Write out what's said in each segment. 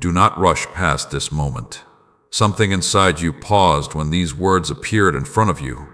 Do not rush past this moment. Something inside you paused when these words appeared in front of you.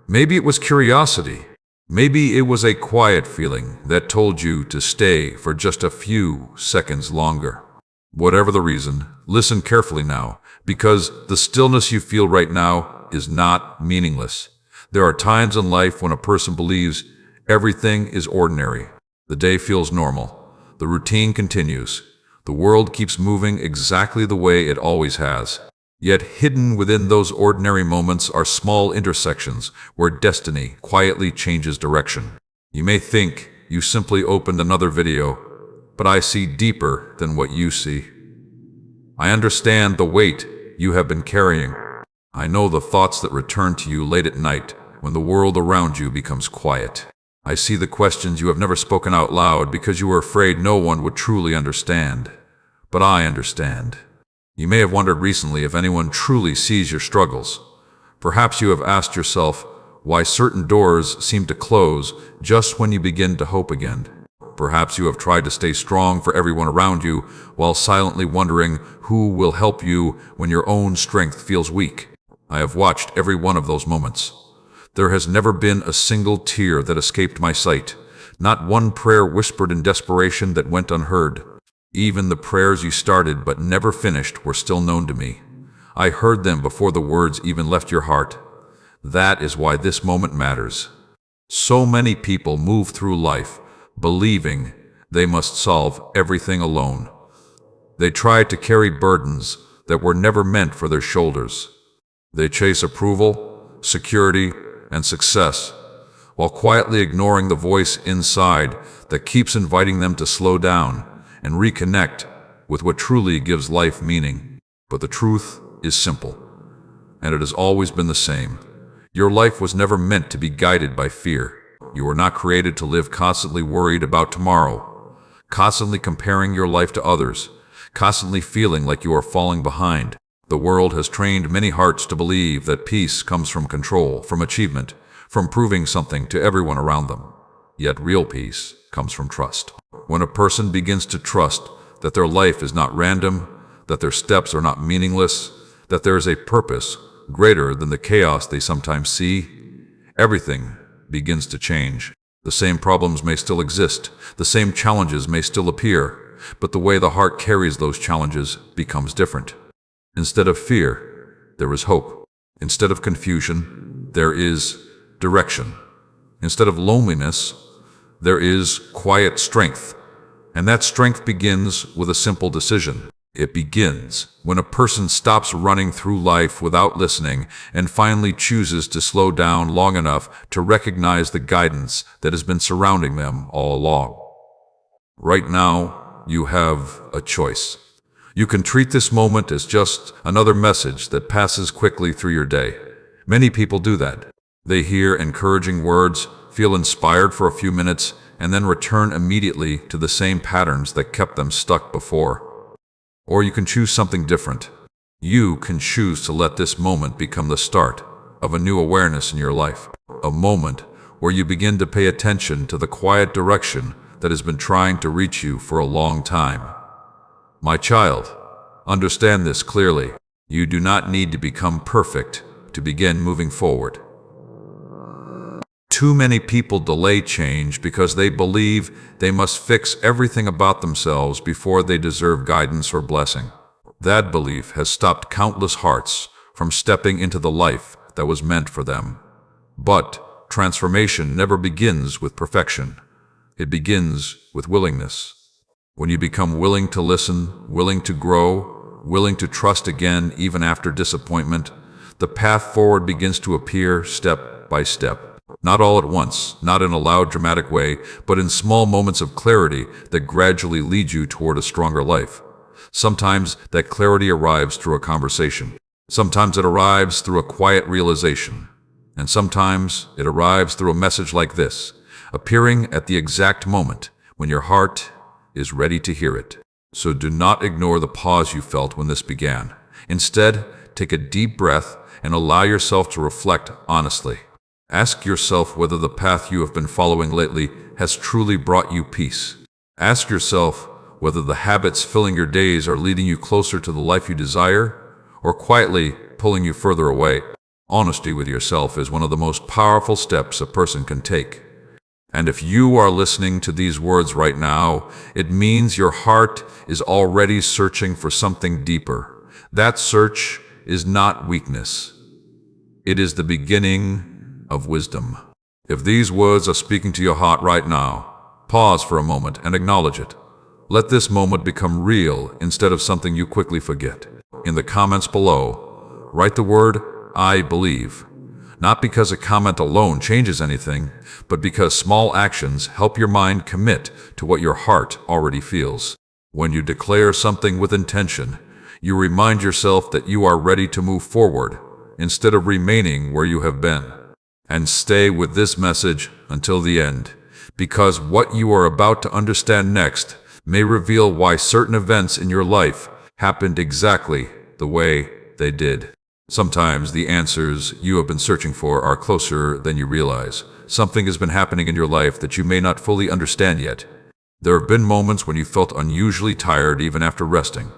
Maybe it was curiosity. Maybe it was a quiet feeling that told you to stay for just a few seconds longer. Whatever the reason, listen carefully now, because the stillness you feel right now is not meaningless. There are times in life when a person believes everything is ordinary. The day feels normal. The routine continues. The world keeps moving exactly the way it always has. Yet hidden within those ordinary moments are small intersections where destiny quietly changes direction. You may think you simply opened another video, but I see deeper than what you see. I understand the weight you have been carrying. I know the thoughts that return to you late at night when the world around you becomes quiet. I see the questions you have never spoken out loud because you were afraid no one would truly understand. But I understand. You may have wondered recently if anyone truly sees your struggles. Perhaps you have asked yourself why certain doors seem to close just when you begin to hope again. Perhaps you have tried to stay strong for everyone around you while silently wondering who will help you when your own strength feels weak. I have watched every one of those moments. There has never been a single tear that escaped my sight, not one prayer whispered in desperation that went unheard. Even the prayers you started but never finished were still known to me. I heard them before the words even left your heart. That is why this moment matters. So many people move through life believing they must solve everything alone. They try to carry burdens that were never meant for their shoulders. They chase approval, security, and success, while quietly ignoring the voice inside that keeps inviting them to slow down and reconnect with what truly gives life meaning. But the truth is simple, and it has always been the same. Your life was never meant to be guided by fear. You were not created to live constantly worried about tomorrow, constantly comparing your life to others, constantly feeling like you are falling behind. The world has trained many hearts to believe that peace comes from control, from achievement, from proving something to everyone around them. Yet real peace comes from trust. When a person begins to trust that their life is not random, that their steps are not meaningless, that there is a purpose greater than the chaos they sometimes see, everything begins to change. The same problems may still exist, the same challenges may still appear, but the way the heart carries those challenges becomes different. Instead of fear, there is hope. Instead of confusion, there is direction. Instead of loneliness, there is quiet strength. And that strength begins with a simple decision. It begins when a person stops running through life without listening and finally chooses to slow down long enough to recognize the guidance that has been surrounding them all along. Right now, you have a choice. You can treat this moment as just another message that passes quickly through your day. Many people do that. They hear encouraging words, feel inspired for a few minutes, and then return immediately to the same patterns that kept them stuck before. Or you can choose something different. You can choose to let this moment become the start of a new awareness in your life. A moment where you begin to pay attention to the quiet direction that has been trying to reach you for a long time. My child, understand this clearly. You do not need to become perfect to begin moving forward. Too many people delay change because they believe they must fix everything about themselves before they deserve guidance or blessing. That belief has stopped countless hearts from stepping into the life that was meant for them. But transformation never begins with perfection. It begins with willingness. When you become willing to listen, willing to grow, willing to trust again even after disappointment, the path forward begins to appear step by step. Not all at once, not in a loud, dramatic way, but in small moments of clarity that gradually lead you toward a stronger life. Sometimes that clarity arrives through a conversation. Sometimes it arrives through a quiet realization. And sometimes it arrives through a message like this, appearing at the exact moment when your heart is ready to hear it. So do not ignore the pause you felt when this began. Instead, take a deep breath and allow yourself to reflect honestly. Ask yourself whether the path you have been following lately has truly brought you peace. Ask yourself whether the habits filling your days are leading you closer to the life you desire or quietly pulling you further away. Honesty with yourself is one of the most powerful steps a person can take. And if you are listening to these words right now, it means your heart is already searching for something deeper. That search is not weakness. It is the beginning of wisdom. If these words are speaking to your heart right now, pause for a moment and acknowledge it. Let this moment become real instead of something you quickly forget. In the comments below, write the word "I believe." Not because a comment alone changes anything, but because small actions help your mind commit to what your heart already feels. When you declare something with intention, you remind yourself that you are ready to move forward instead of remaining where you have been. And stay with this message until the end, because what you are about to understand next may reveal why certain events in your life happened exactly the way they did. Sometimes the answers you have been searching for are closer than you realize. Something has been happening in your life that you may not fully understand yet. There have been moments when you felt unusually tired even after resting.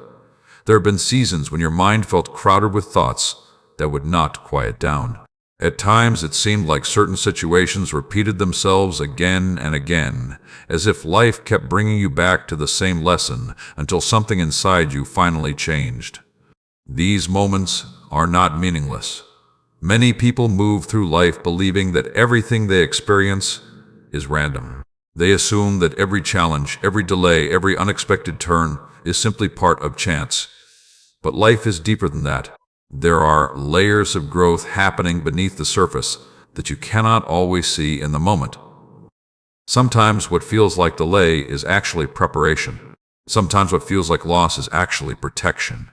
There have been seasons when your mind felt crowded with thoughts that would not quiet down. At times it seemed like certain situations repeated themselves again and again, as if life kept bringing you back to the same lesson until something inside you finally changed. These moments are not meaningless. Many people move through life believing that everything they experience is random. They assume that every challenge, every delay, every unexpected turn is simply part of chance. But life is deeper than that. There are layers of growth happening beneath the surface that you cannot always see in the moment. Sometimes what feels like delay is actually preparation. Sometimes what feels like loss is actually protection.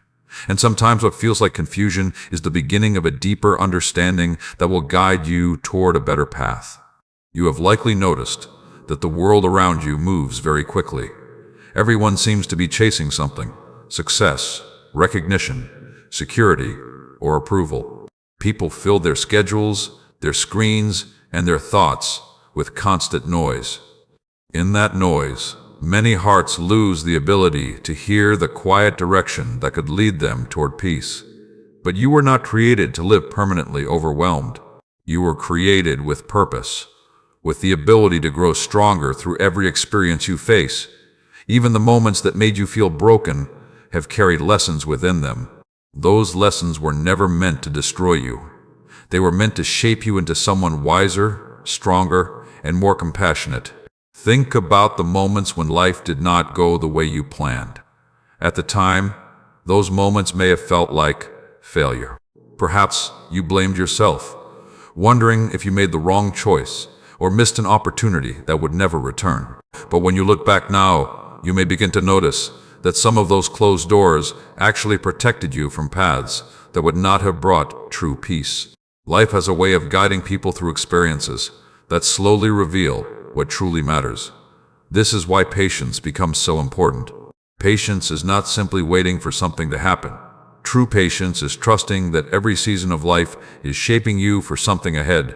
And sometimes what feels like confusion is the beginning of a deeper understanding that will guide you toward a better path. You have likely noticed that the world around you moves very quickly. Everyone seems to be chasing something: success, recognition, security, or approval. People fill their schedules, their screens, and their thoughts with constant noise. In that noise, many hearts lose the ability to hear the quiet direction that could lead them toward peace. But you were not created to live permanently overwhelmed. You were created with purpose, with the ability to grow stronger through every experience you face. Even the moments that made you feel broken have carried lessons within them. Those lessons were never meant to destroy you. They were meant to shape you into someone wiser, stronger, and more compassionate. Think about the moments when life did not go the way you planned. At the time, those moments may have felt like failure. Perhaps you blamed yourself, wondering if you made the wrong choice or missed an opportunity that would never return. But when you look back now, you may begin to notice that some of those closed doors actually protected you from paths that would not have brought true peace. Life has a way of guiding people through experiences that slowly reveal what truly matters. This is why patience becomes so important. Patience is not simply waiting for something to happen. True patience is trusting that every season of life is shaping you for something ahead.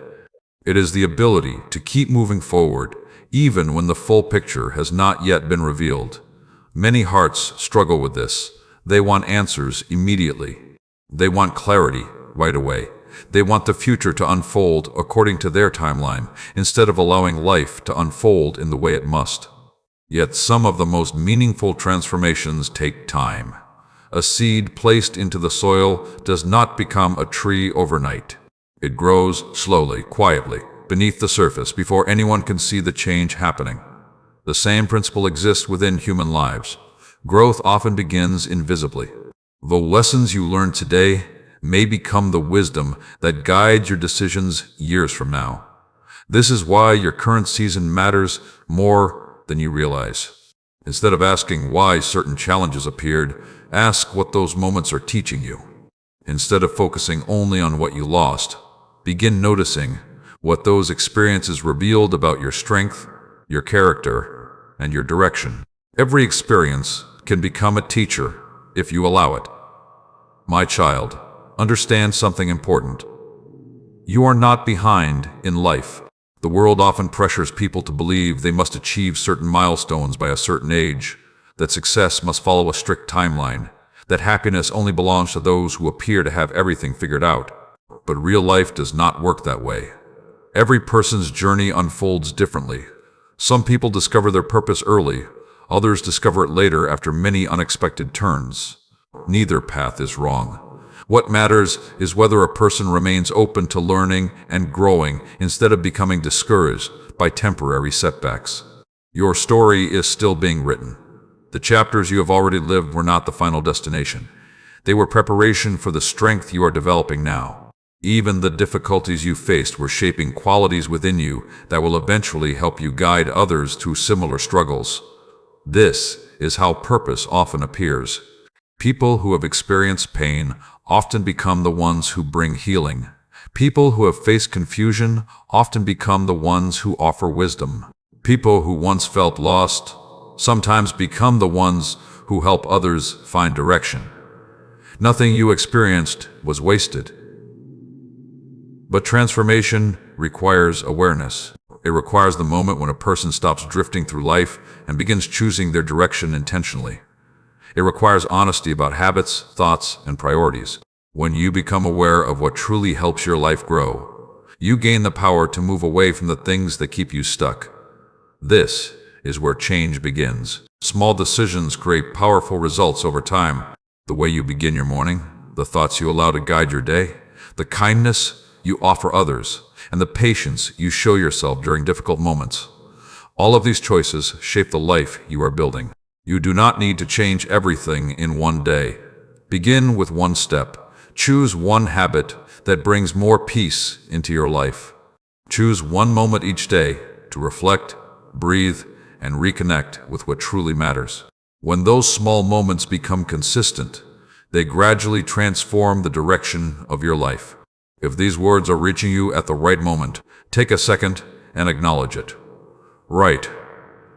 It is the ability to keep moving forward, even when the full picture has not yet been revealed. Many hearts struggle with this. They want answers immediately. They want clarity right away. They want the future to unfold according to their timeline, instead of allowing life to unfold in the way it must. Yet some of the most meaningful transformations take time. A seed placed into the soil does not become a tree overnight. It grows slowly, quietly, beneath the surface before anyone can see the change happening. The same principle exists within human lives. Growth often begins invisibly. The lessons you learn today may become the wisdom that guides your decisions years from now. This is why your current season matters more than you realize. Instead of asking why certain challenges appeared, ask what those moments are teaching you. Instead of focusing only on what you lost, begin noticing what those experiences revealed about your strength, your character, and your direction. Every experience can become a teacher if you allow it. My child, understand something important. You are not behind in life. The world often pressures people to believe they must achieve certain milestones by a certain age. that success must follow a strict timeline, that happiness only belongs to those who appear to have everything figured out. But real life does not work that way. Every person's journey unfolds differently. Some people discover their purpose early, others discover it later after many unexpected turns. Neither path is wrong. What matters is whether a person remains open to learning and growing instead of becoming discouraged by temporary setbacks. Your story is still being written. The chapters you have already lived were not the final destination. They were preparation for the strength you are developing now. Even the difficulties you faced were shaping qualities within you that will eventually help you guide others through similar struggles. This is how purpose often appears. People who have experienced pain often become the ones who bring healing. People who have faced confusion often become the ones who offer wisdom. People who once felt lost sometimes become the ones who help others find direction. Nothing you experienced was wasted. But transformation requires awareness. It requires the moment when a person stops drifting through life and begins choosing their direction intentionally. It requires honesty about habits, thoughts, and priorities. When you become aware of what truly helps your life grow, you gain the power to move away from the things that keep you stuck. This is where change begins. Small decisions create powerful results over time. The way you begin your morning, the thoughts you allow to guide your day, the kindness you offer others, and the patience you show yourself during difficult moments. All of these choices shape the life you are building. You do not need to change everything in one day. Begin with one step. Choose one habit that brings more peace into your life. Choose one moment each day to reflect, breathe, and reconnect with what truly matters. When those small moments become consistent, they gradually transform the direction of your life. If these words are reaching you at the right moment, take a second and acknowledge it. Write,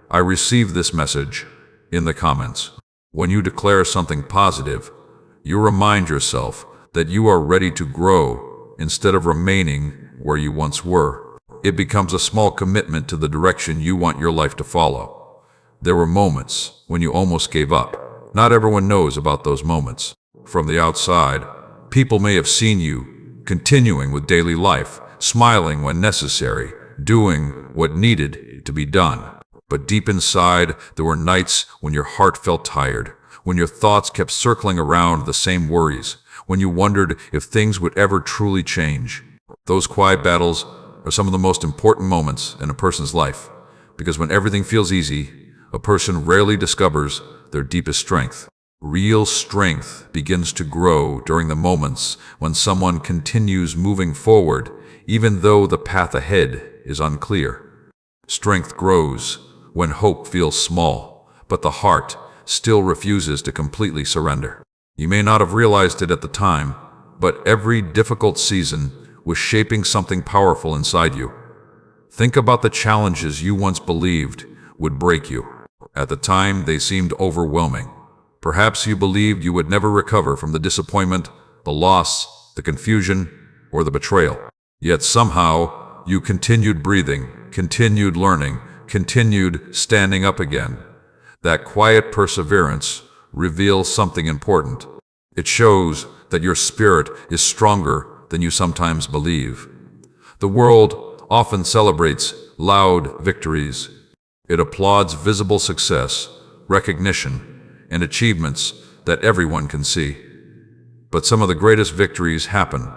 "I received this message," in the comments. When you declare something positive, you remind yourself that you are ready to grow instead of remaining where you once were. It becomes a small commitment to the direction you want your life to follow. There were moments when you almost gave up. Not everyone knows about those moments. From the outside, people may have seen you continuing with daily life, smiling when necessary, doing what needed to be done. But deep inside, there were nights when your heart felt tired, when your thoughts kept circling around the same worries, when you wondered if things would ever truly change. Those quiet battles are some of the most important moments in a person's life, because when everything feels easy, a person rarely discovers their deepest strength. Real strength begins to grow during the moments when someone continues moving forward, even though the path ahead is unclear. Strength grows when hope feels small, but the heart still refuses to completely surrender. You may not have realized it at the time, but every difficult season was shaping something powerful inside you. Think about the challenges you once believed would break you. At the time, they seemed overwhelming. Perhaps you believed you would never recover from the disappointment, the loss, the confusion, or the betrayal. Yet somehow, you continued breathing, continued learning, continued standing up again. That quiet perseverance reveals something important. It shows that your spirit is stronger than you sometimes believe. The world often celebrates loud victories. It applauds visible success, recognition, and achievements that everyone can see. But some of the greatest victories happen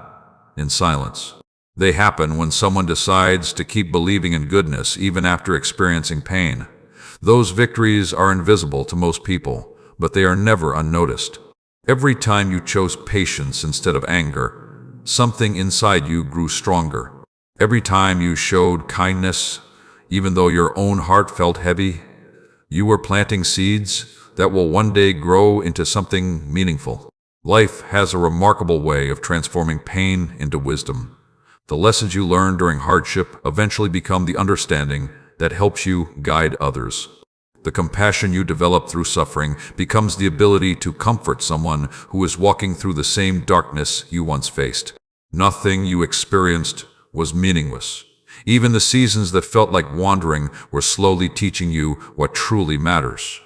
in silence. They happen when someone decides to keep believing in goodness even after experiencing pain. Those victories are invisible to most people, but they are never unnoticed. Every time you chose patience instead of anger, something inside you grew stronger. Every time you showed kindness, even though your own heart felt heavy, you were planting seeds that will one day grow into something meaningful. Life has a remarkable way of transforming pain into wisdom. The lessons you learn during hardship eventually become the understanding that helps you guide others. The compassion you develop through suffering becomes the ability to comfort someone who is walking through the same darkness you once faced. Nothing you experienced was meaningless. Even the seasons that felt like wandering were slowly teaching you what truly matters.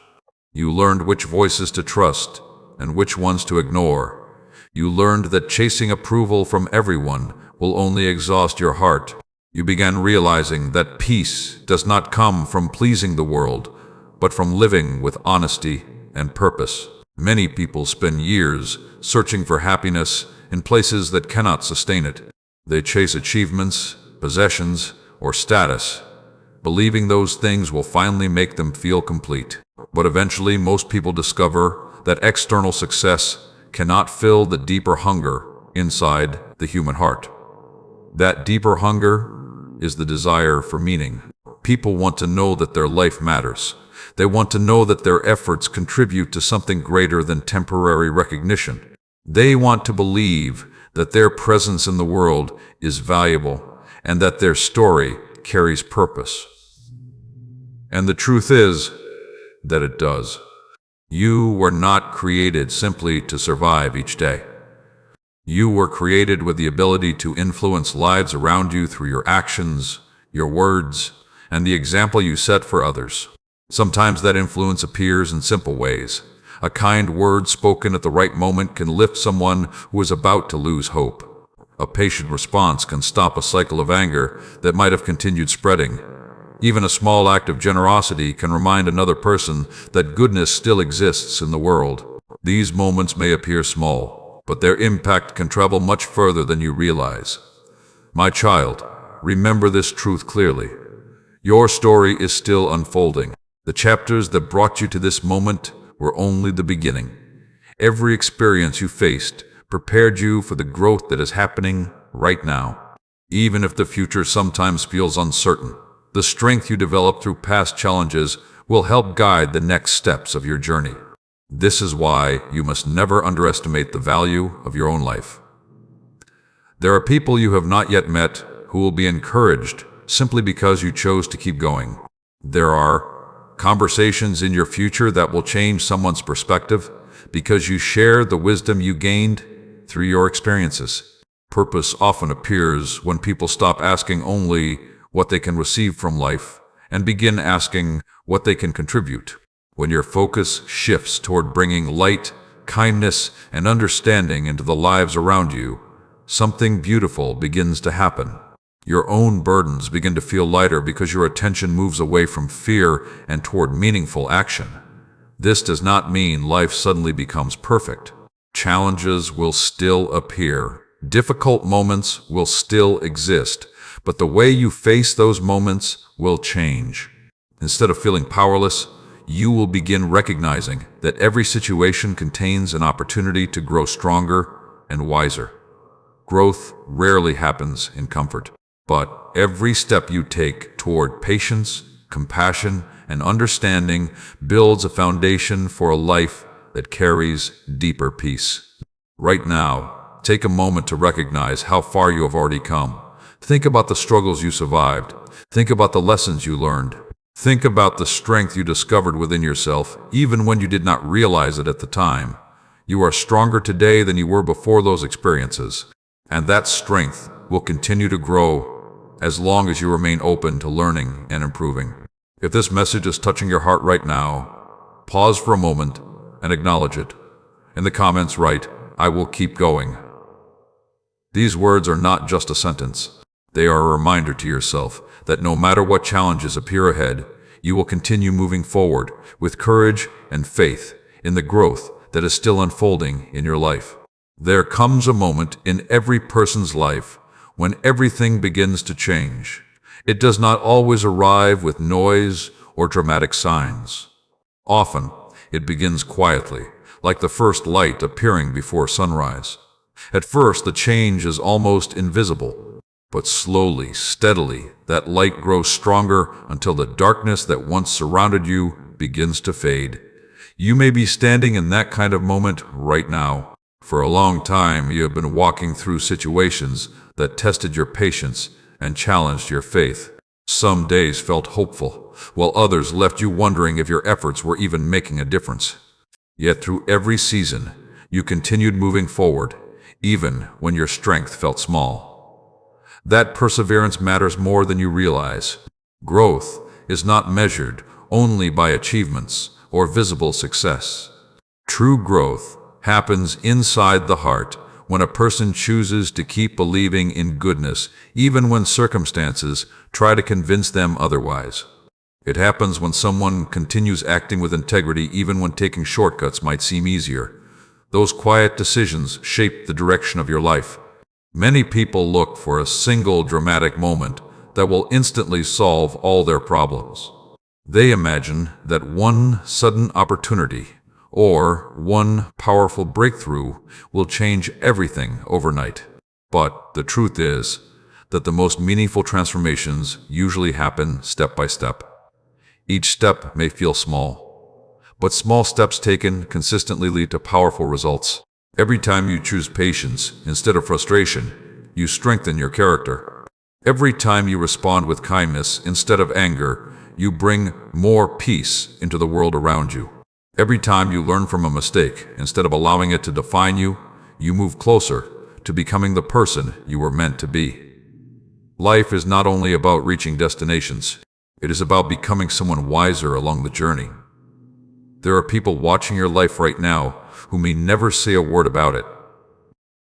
You learned which voices to trust and which ones to ignore. You learned that chasing approval from everyone will only exhaust your heart. You began realizing that peace does not come from pleasing the world, but from living with honesty and purpose. Many people spend years searching for happiness in places that cannot sustain it. They chase achievements, possessions, or status, believing those things will finally make them feel complete. But eventually, most people discover that external success cannot fill the deeper hunger inside the human heart. That deeper hunger is the desire for meaning. People want to know that their life matters. They want to know that their efforts contribute to something greater than temporary recognition. They want to believe that their presence in the world is valuable and that their story carries purpose. And the truth is that it does. You were not created simply to survive each day. You were created with the ability to influence lives around you through your actions, your words, and the example you set for others. Sometimes that influence appears in simple ways. A kind word spoken at the right moment can lift someone who is about to lose hope. A patient response can stop a cycle of anger that might have continued spreading. Even a small act of generosity can remind another person that goodness still exists in the world. These moments may appear small, but their impact can travel much further than you realize. My child, remember this truth clearly. Your story is still unfolding. The chapters that brought you to this moment were only the beginning. Every experience you faced prepared you for the growth that is happening right now. Even if the future sometimes feels uncertain, the strength you develop through past challenges will help guide the next steps of your journey. This is why you must never underestimate the value of your own life. There are people you have not yet met who will be encouraged simply because you chose to keep going. There are conversations in your future that will change someone's perspective because you share the wisdom you gained through your experiences. Purpose often appears when people stop asking only what they can receive from life and begin asking what they can contribute. When your focus shifts toward bringing light, kindness, and understanding into the lives around you, something beautiful begins to happen. Your own burdens begin to feel lighter because your attention moves away from fear and toward meaningful action. This does not mean life suddenly becomes perfect. Challenges will still appear. Difficult moments will still exist, but the way you face those moments will change. Instead of feeling powerless, you will begin recognizing that every situation contains an opportunity to grow stronger and wiser. Growth rarely happens in comfort, but every step you take toward patience, compassion, and understanding builds a foundation for a life that carries deeper peace. Right now, take a moment to recognize how far you have already come. Think about the struggles you survived. Think about the lessons you learned. Think about the strength you discovered within yourself, even when you did not realize it at the time. You are stronger today than you were before those experiences, and that strength will continue to grow as long as you remain open to learning and improving. If this message is touching your heart right now, pause for a moment and acknowledge it. In the comments, write, "I will keep going." These words are not just a sentence. They are a reminder to yourself that no matter what challenges appear ahead, you will continue moving forward with courage and faith in the growth that is still unfolding in your life. There comes a moment in every person's life when everything begins to change. It does not always arrive with noise or dramatic signs. Often, it begins quietly, like the first light appearing before sunrise. At first, the change is almost invisible, but slowly, steadily, that light grows stronger until the darkness that once surrounded you begins to fade. You may be standing in that kind of moment right now. For a long time, you have been walking through situations that tested your patience and challenged your faith. Some days felt hopeful, while others left you wondering if your efforts were even making a difference. Yet through every season, you continued moving forward, even when your strength felt small. That perseverance matters more than you realize. Growth is not measured only by achievements, or visible success. True growth happens inside the heart when a person chooses to keep believing in goodness even when circumstances try to convince them otherwise. It happens when someone continues acting with integrity even when taking shortcuts might seem easier. Those quiet decisions shape the direction of your life. Many people look for a single dramatic moment that will instantly solve all their problems. They imagine that one sudden opportunity or one powerful breakthrough will change everything overnight. But the truth is that the most meaningful transformations usually happen step by step. Each step may feel small, but small steps taken consistently lead to powerful results. Every time you choose patience instead of frustration, you strengthen your character. Every time you respond with kindness instead of anger, you bring more peace into the world around you. Every time you learn from a mistake instead of allowing it to define you, you move closer to becoming the person you were meant to be. Life is not only about reaching destinations, it is about becoming someone wiser along the journey. There are people watching your life right now who may never say a word about it.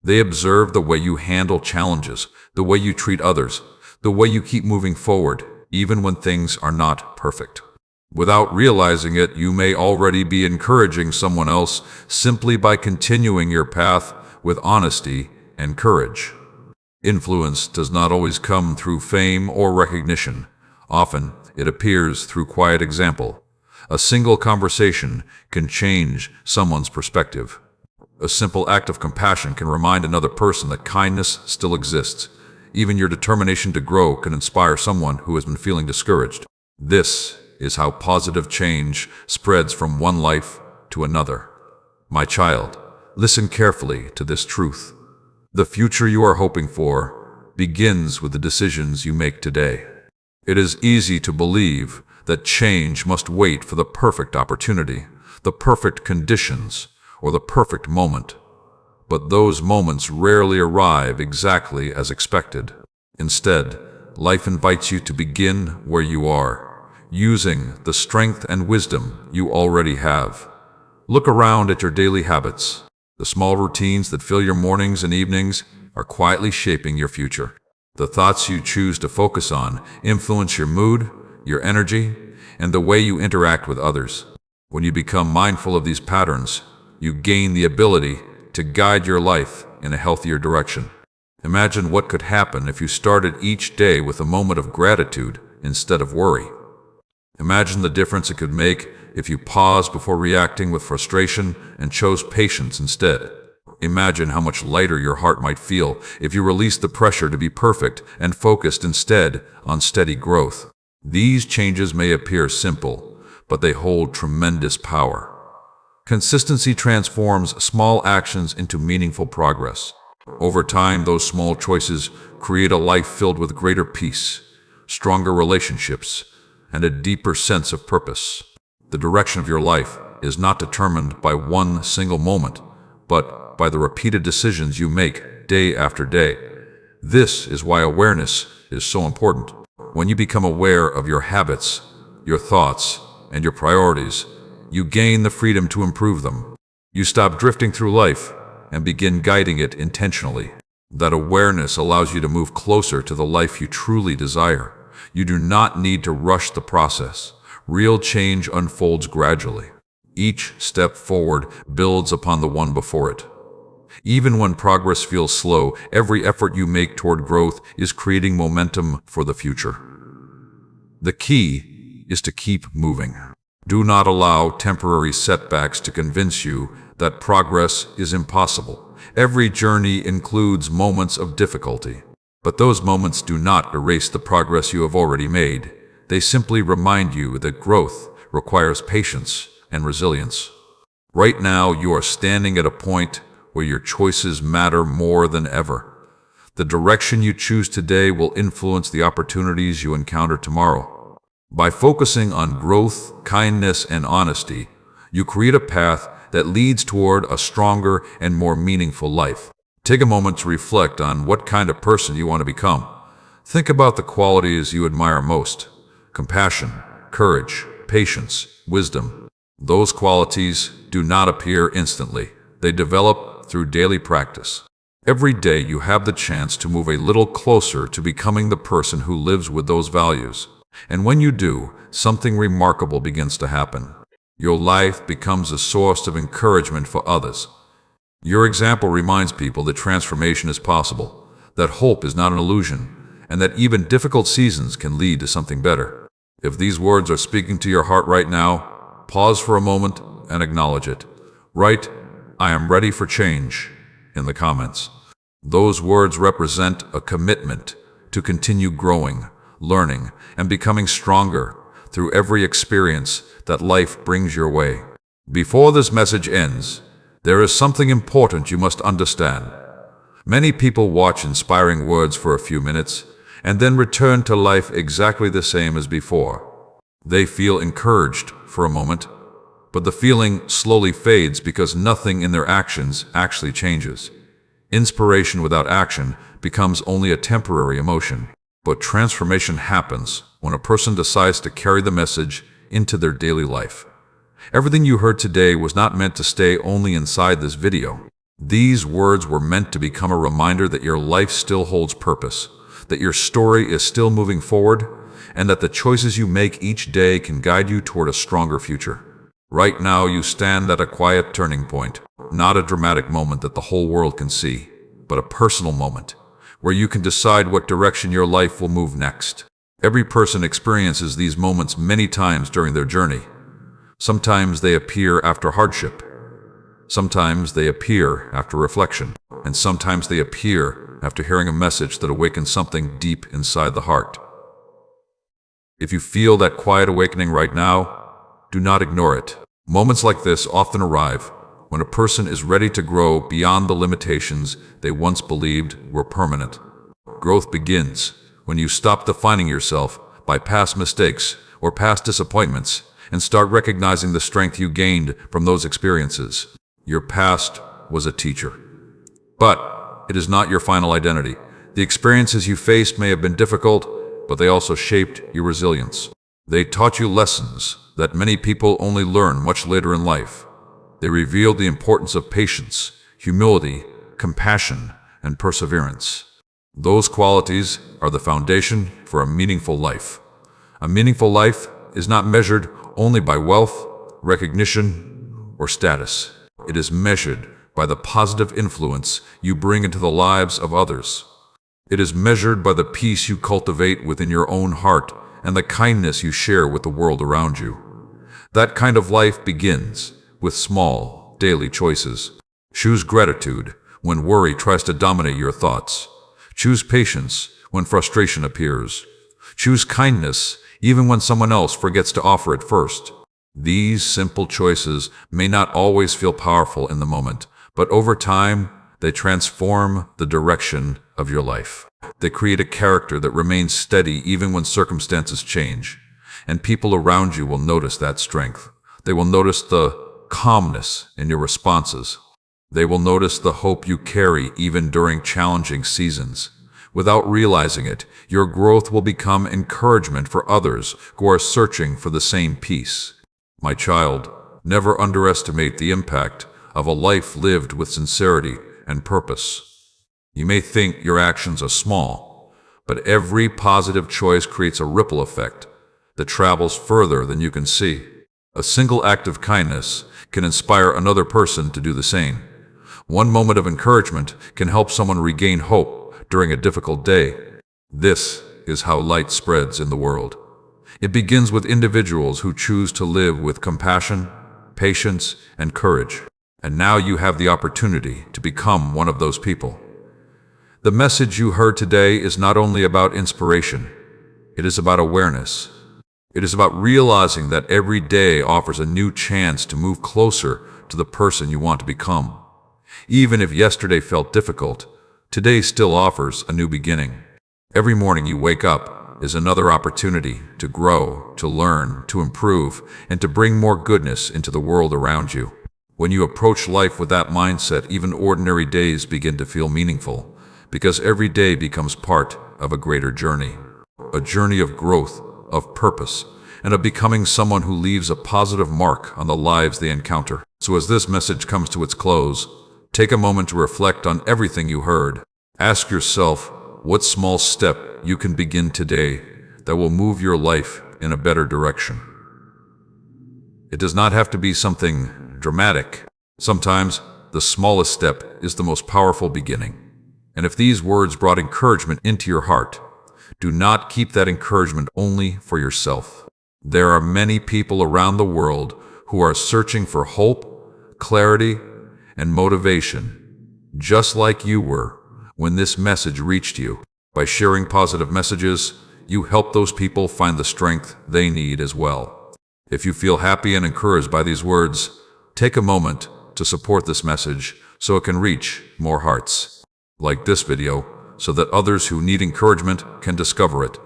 They observe the way you handle challenges, the way you treat others, the way you keep moving forward, even when things are not perfect. Without realizing it, you may already be encouraging someone else simply by continuing your path with honesty and courage. Influence does not always come through fame or recognition. Often, it appears through quiet example. A single conversation can change someone's perspective. A simple act of compassion can remind another person that kindness still exists. Even your determination to grow can inspire someone who has been feeling discouraged. This is how positive change spreads from one life to another. My child, listen carefully to this truth. The future you are hoping for begins with the decisions you make today. It is easy to believe that change must wait for the perfect opportunity, the perfect conditions, or the perfect moment. But those moments rarely arrive exactly as expected. Instead, life invites you to begin where you are, using the strength and wisdom you already have. Look around at your daily habits. The small routines that fill your mornings and evenings are quietly shaping your future. The thoughts you choose to focus on influence your mood, your energy, and the way you interact with others. When you become mindful of these patterns, you gain the ability to guide your life in a healthier direction. Imagine what could happen if you started each day with a moment of gratitude instead of worry. Imagine the difference it could make if you paused before reacting with frustration and chose patience instead. Imagine how much lighter your heart might feel if you released the pressure to be perfect and focused instead on steady growth. These changes may appear simple, but they hold tremendous power. Consistency transforms small actions into meaningful progress. Over time, those small choices create a life filled with greater peace, stronger relationships, and a deeper sense of purpose. The direction of your life is not determined by one single moment, but by the repeated decisions you make day after day. This is why awareness is so important. When you become aware of your habits, your thoughts, and your priorities, you gain the freedom to improve them. You stop drifting through life and begin guiding it intentionally. That awareness allows you to move closer to the life you truly desire. You do not need to rush the process. Real change unfolds gradually. Each step forward builds upon the one before it. Even when progress feels slow, every effort you make toward growth is creating momentum for the future. The key is to keep moving. Do not allow temporary setbacks to convince you that progress is impossible. Every journey includes moments of difficulty, but those moments do not erase the progress you have already made. They simply remind you that growth requires patience and resilience. Right now, you are standing at a point where your choices matter more than ever. The direction you choose today will influence the opportunities you encounter tomorrow. By focusing on growth, kindness, and honesty, you create a path that leads toward a stronger and more meaningful life. Take a moment to reflect on what kind of person you want to become. Think about the qualities you admire most: compassion, courage, patience, wisdom. Those qualities do not appear instantly. They develop through daily practice. Every day you have the chance to move a little closer to becoming the person who lives with those values. And when you do, something remarkable begins to happen. Your life becomes a source of encouragement for others. Your example reminds people that transformation is possible, that hope is not an illusion, and that even difficult seasons can lead to something better. If these words are speaking to your heart right now, pause for a moment and acknowledge it. Write, "I am ready for change," in the comments. Those words represent a commitment to continue growing, learning, and becoming stronger through every experience that life brings your way. Before this message ends, there is something important you must understand. Many people watch inspiring words for a few minutes and then return to life exactly the same as before. They feel encouraged for a moment, but the feeling slowly fades because nothing in their actions actually changes. Inspiration without action becomes only a temporary emotion, but transformation happens when a person decides to carry the message into their daily life. Everything you heard today was not meant to stay only inside this video. These words were meant to become a reminder that your life still holds purpose, that your story is still moving forward, and that the choices you make each day can guide you toward a stronger future. Right now, you stand at a quiet turning point, not a dramatic moment that the whole world can see, but a personal moment where you can decide what direction your life will move next. Every person experiences these moments many times during their journey. Sometimes they appear after hardship. Sometimes they appear after reflection. And sometimes they appear after hearing a message that awakens something deep inside the heart. If you feel that quiet awakening right now, do not ignore it. Moments like this often arrive when a person is ready to grow beyond the limitations they once believed were permanent. Growth begins when you stop defining yourself by past mistakes or past disappointments and start recognizing the strength you gained from those experiences. Your past was a teacher, but it is not your final identity. The experiences you faced may have been difficult, but they also shaped your resilience. They taught you lessons that many people only learn much later in life. They revealed the importance of patience, humility, compassion, and perseverance. Those qualities are the foundation for a meaningful life. A meaningful life is not measured only by wealth, recognition, or status. It is measured by the positive influence you bring into the lives of others. It is measured by the peace you cultivate within your own heart and the kindness you share with the world around you. That kind of life begins with small, daily choices. Choose gratitude when worry tries to dominate your thoughts. Choose patience when frustration appears. Choose kindness even when someone else forgets to offer it first. These simple choices may not always feel powerful in the moment, but over time, they transform the direction of your life. They create a character that remains steady even when circumstances change, and people around you will notice that strength. They will notice the calmness in your responses. They will notice the hope you carry even during challenging seasons. Without realizing it, your growth will become encouragement for others who are searching for the same peace. My child, never underestimate the impact of a life lived with sincerity and purpose. You may think your actions are small, but every positive choice creates a ripple effect that travels further than you can see. A single act of kindness can inspire another person to do the same. One moment of encouragement can help someone regain hope during a difficult day. This is how light spreads in the world. It begins with individuals who choose to live with compassion, patience, and courage. And now you have the opportunity to become one of those people. The message you heard today is not only about inspiration, it is about awareness. It is about realizing that every day offers a new chance to move closer to the person you want to become. Even if yesterday felt difficult, today still offers a new beginning. Every morning you wake up is another opportunity to grow, to learn, to improve, and to bring more goodness into the world around you. When you approach life with that mindset, even ordinary days begin to feel meaningful, because every day becomes part of a greater journey. A journey of growth, of purpose, and of becoming someone who leaves a positive mark on the lives they encounter. So as this message comes to its close, take a moment to reflect on everything you heard. Ask yourself what small step you can begin today that will move your life in a better direction. It does not have to be something dramatic. Sometimes the smallest step is the most powerful beginning. And if these words brought encouragement into your heart, do not keep that encouragement only for yourself. There are many people around the world who are searching for hope, clarity, and motivation, just like you were when this message reached you. By sharing positive messages, you help those people find the strength they need as well. If you feel happy and encouraged by these words, take a moment to support this message so it can reach more hearts. Like this video so that others who need encouragement can discover it.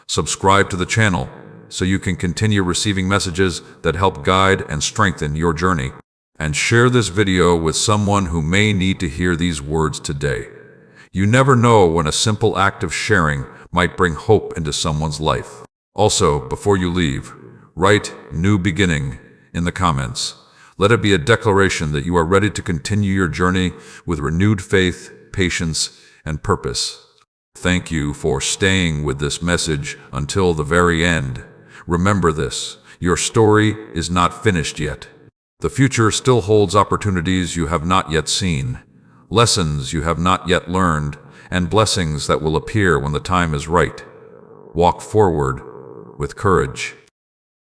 Subscribe to the channel so you can continue receiving messages that help guide and strengthen your journey. And share this video with someone who may need to hear these words today. You never know when a simple act of sharing might bring hope into someone's life. Also, before you leave, write "New Beginning" in the comments. Let it be a declaration that you are ready to continue your journey with renewed faith, patience, and purpose. Thank you for staying with this message until the very end. Remember this, your story is not finished yet. The future still holds opportunities you have not yet seen, lessons you have not yet learned, and blessings that will appear when the time is right. Walk forward with courage.